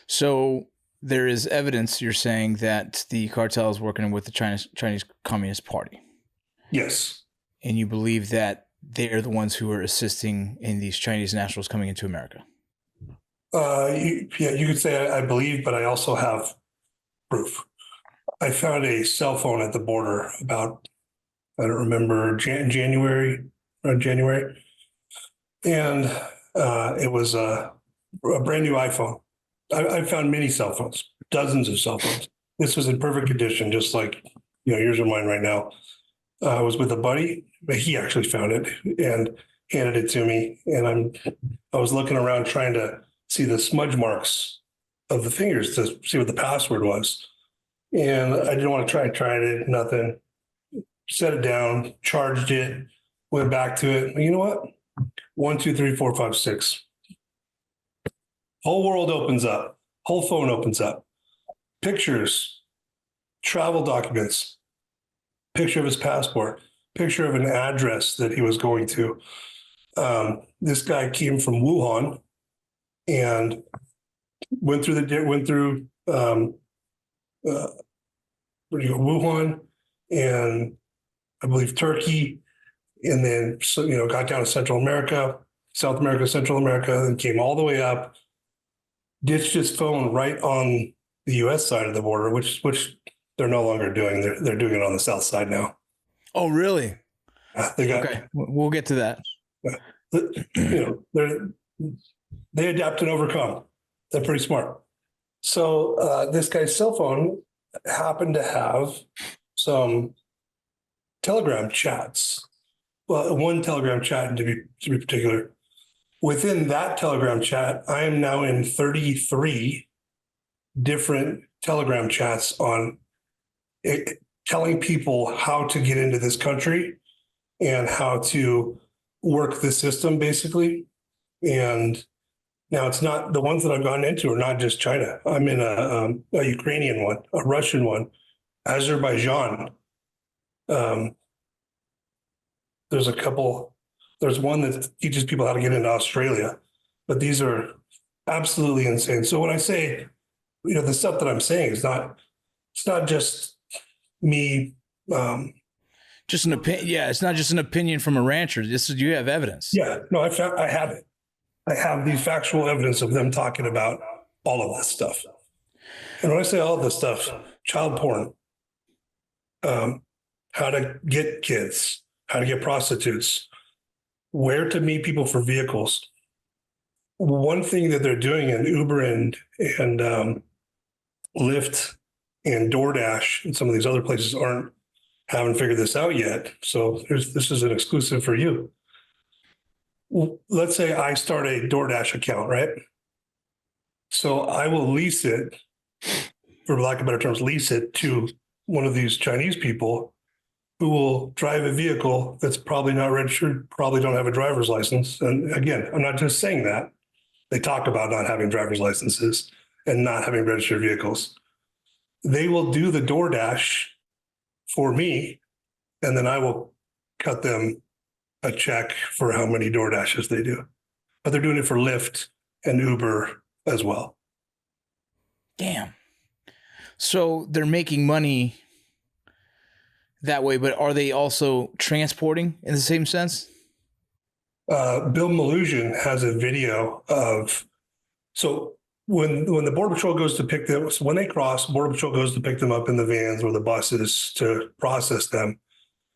So there is evidence, you're saying, that the cartel is working with the Chinese Communist Party. Yes. And you believe that they're the ones who are assisting in these Chinese nationals coming into America. You could say I believe, but I also have proof. I found a cell phone at the border about, I don't remember, January, and it was a brand new iPhone. I found many cell phones, dozens of cell phones. This was in perfect condition, just like yours or mine right now. I was with a buddy, but he actually found it and handed it to me. And I was looking around trying to see the smudge marks of the fingers to see what the password was. And I didn't want to tried it, nothing. Set it down, charged it, went back to it. You know what? 1, 2, 3, 4, 5, 6. Whole world opens up. Whole phone opens up. Pictures, travel documents, picture of his passport, picture of an address that he was going to. This guy came from Wuhan and went through Wuhan and I believe Turkey, and then got down to Central America, South America, Central America, and came all the way up, ditched his phone right on the U.S. side of the border, which they're no longer doing. They're doing it on the south side now. Oh, really? Okay, we'll get to that. They adapt and overcome. They're pretty smart. So this guy's cell phone happened to have some Telegram chats. Well, one Telegram chat to be particular. Within that Telegram chat, I am now in 33 different Telegram chats on telling people how to get into this country and how to work the system, basically. And now it's not, the ones that I've gone into are not just China. I'm in a Ukrainian one, a Russian one, Azerbaijan. There's a couple. There's one that teaches people how to get into Australia, but these are absolutely insane. So when I say, the stuff that I'm saying is it's not just me. Just an opinion. Yeah, it's not just an opinion from a rancher. You have evidence. Yeah, no, I have it. I have the factual evidence of them talking about all of this stuff. And when I say all of this stuff, child porn, how to get kids, how to get prostitutes, where to meet people for vehicles. One thing that they're doing in Uber and Lyft and DoorDash and some of these other places haven't figured this out yet. So this is an exclusive for you. Let's say I start a DoorDash account, right? So I will lease it, for lack of better terms, to one of these Chinese people who will drive a vehicle that's probably not registered, probably don't have a driver's license. And again, I'm not just saying that. They talk about not having driver's licenses and not having registered vehicles. They will do the DoorDash for me, and then I will cut them a check for how many DoorDashes they do. But they're doing it for Lyft and Uber as well. Damn. So they're making money that way, but are they also transporting in the same sense? Bill Malusian has a video of, so when the Border Patrol goes to pick them, so when they cross, Border Patrol goes to pick them up in the vans or the buses to process them.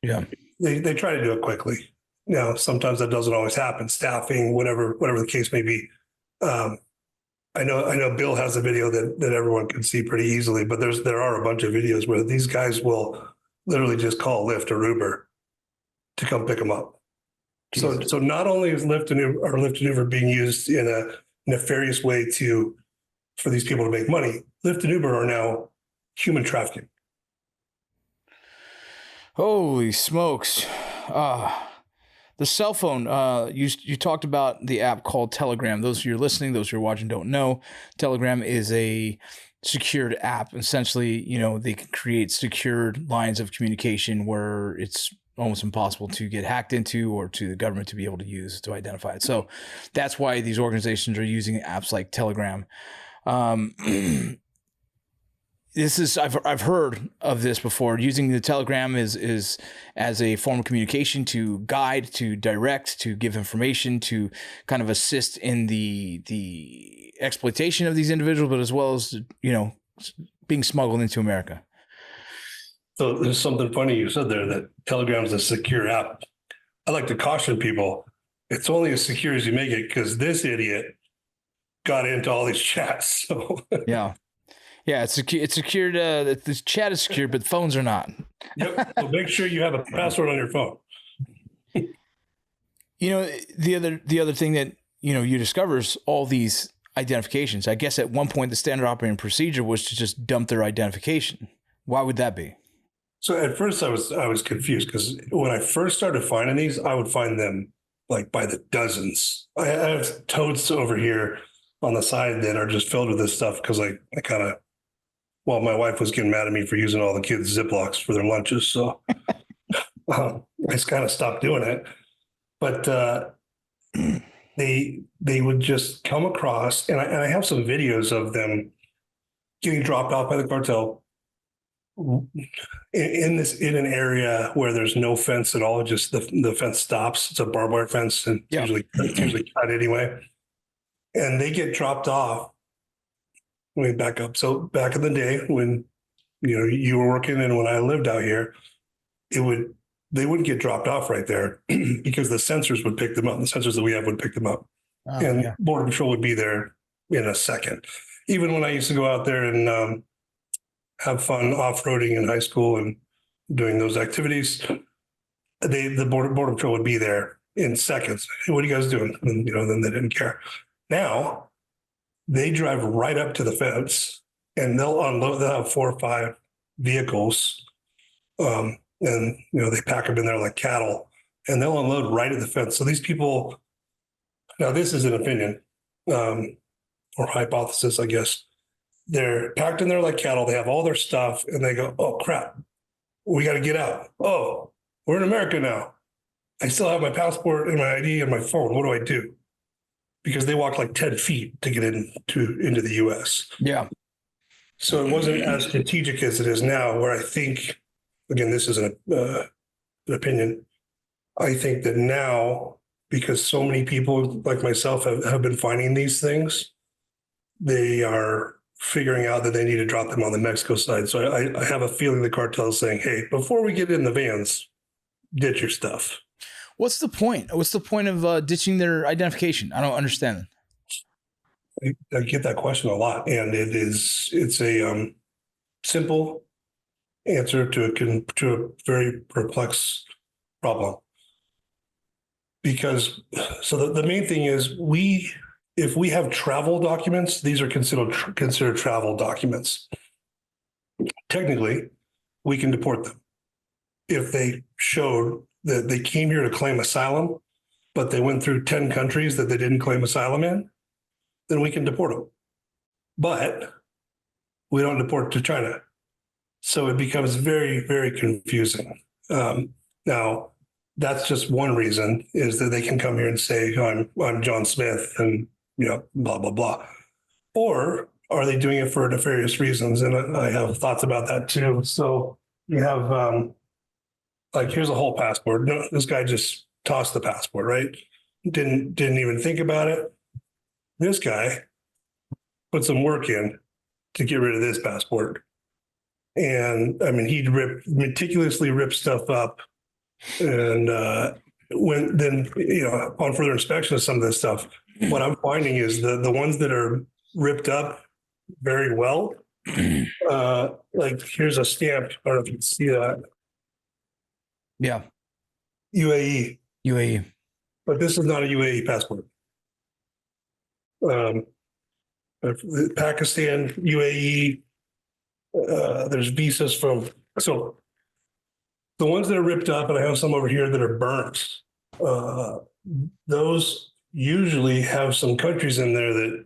Yeah. They try to do it quickly. Now, sometimes that doesn't always happen, staffing, whatever the case may be. I know Bill has a video that everyone can see pretty easily, but there are a bunch of videos where these guys will literally just call Lyft or Uber to come pick them up. Jesus. So not only is Lyft and Uber being used in a nefarious way for these people to make money, Lyft and Uber are now human trafficking. Holy smokes. The cell phone, you talked about the app called Telegram. Those who are listening, those who are watching don't know, Telegram is a secured app. Essentially, they can create secured lines of communication where it's almost impossible to get hacked into or to the government to be able to use to identify it. So that's why these organizations are using apps like Telegram. This is I've heard of this before. Using the telegram is as a form of communication to guide, to direct, to give information, to kind of assist in the exploitation of these individuals, but as well as being smuggled into America. So there's something funny you said there, that Telegram is a secure app. I like to caution people, it's only as secure as you make it, because this idiot got into all these chats. So yeah, it's secure. It's secured. The chat is secure, but phones are not. Yep. So make sure you have a password on your phone. The other thing that you discover is all these identifications. I guess at one point the standard operating procedure was to just dump their identification. Why would that be? So at first I was confused, because when I first started finding these, I would find them like by the dozens. I have totes over here on the side that are just filled with this stuff, because I kind of, well, my wife was getting mad at me for using all the kids' Ziplocs for their lunches, so I just kind of stopped doing it. But they would just come across, and I have some videos of them getting dropped off by the cartel in an area where there's no fence at all. Just the fence stops. It's a barbed wire fence, and it's usually cut anyway. And they get dropped off. Let me back up. So back in the day when you were working and when I lived out here, they wouldn't get dropped off right there because the sensors would pick them up. The sensors that we have would pick them up, and Border Patrol would be there in a second. Even when I used to go out there and have fun off-roading in high school and doing those activities, the Border Patrol would be there in seconds. Hey, what are you guys doing? And then they didn't care. Now they drive right up to the fence, and they'll unload. They'll have 4 or 5 vehicles, and they pack them in there like cattle, and they'll unload right at the fence. So these people, now this is an opinion or hypothesis, I guess. They're packed in there like cattle. They have all their stuff, and they go, "Oh crap, we got to get out. Oh, we're in America now. I still have my passport and my ID and my phone. What do I do?" Because they walk like 10 feet to get into the U.S. Yeah. So it wasn't as strategic as it is now, where I think, again, this is an opinion. I think that now, because so many people like myself have been finding these things, they are figuring out that they need to drop them on the Mexico side. So I have a feeling the cartel is saying, hey, before we get in the vans, ditch your stuff. What's the point? What's the point of ditching their identification? I don't understand. I get that question a lot, and it's a simple answer to a very perplexed problem. Because the main thing is, if we have travel documents, these are considered travel documents. Technically, we can deport them if they showed that they came here to claim asylum, but they went through 10 countries that they didn't claim asylum in. Then we can deport them. But we don't deport to China. So it becomes very, very confusing. Now, that's just one reason, is that they can come here and say, I'm John Smith and, blah, blah, blah. Or are they doing it for nefarious reasons? And I have thoughts about that too. So you have, here's a whole passport. No, this guy just tossed the passport, right? Didn't even think about it. This guy put some work in to get rid of this passport. And I mean, he'd meticulously rip stuff up. And upon further inspection of some of this stuff, what I'm finding is the ones that are ripped up very well, here's a stamp. I don't know if you can see that. Yeah. UAE. But this is not a UAE passport. Pakistan, UAE, there's visas from, so the ones that are ripped up, and I have some over here that are burnt, those usually have some countries in there that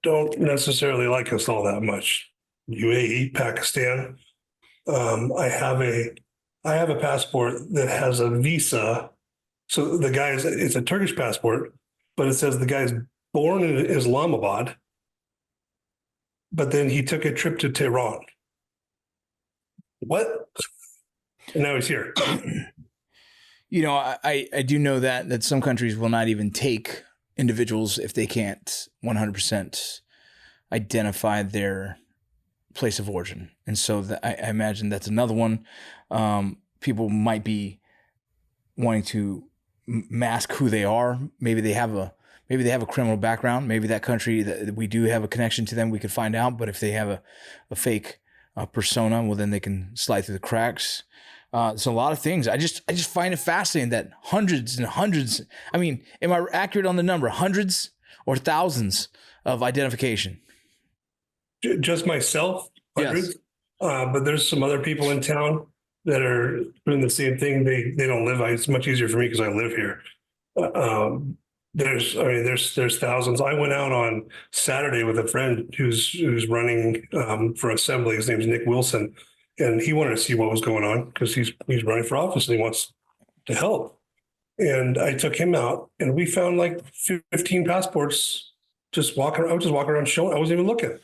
don't necessarily like us all that much. UAE, Pakistan. I have a passport that has a visa. So the guy it's a Turkish passport, but it says the guy's born in Islamabad, but then he took a trip to Tehran. What? And now he's here. I do know that some countries will not even take individuals if they can't 100% identify their place of origin. And so I imagine that's another one. People might be wanting to mask who they are. Maybe they have a criminal background. Maybe that country that we do have a connection to them, we could find out. But if they have a fake persona, well, then they can slide through the cracks. It's a lot of things. I just find it fascinating that hundreds and hundreds. I mean, am I accurate on the number? Hundreds or thousands of identification? Just myself, hundreds. Yes. But there's some other people in town that are doing the same thing. They don't live. It's much easier for me because I live here. There's thousands. I went out on Saturday with a friend who's running for assembly. His name's Nick Wilson, and he wanted to see what was going on because he's running for office and he wants to help. And I took him out, and we found like 15 passports just walking. I was just walking around showing. I wasn't even looking.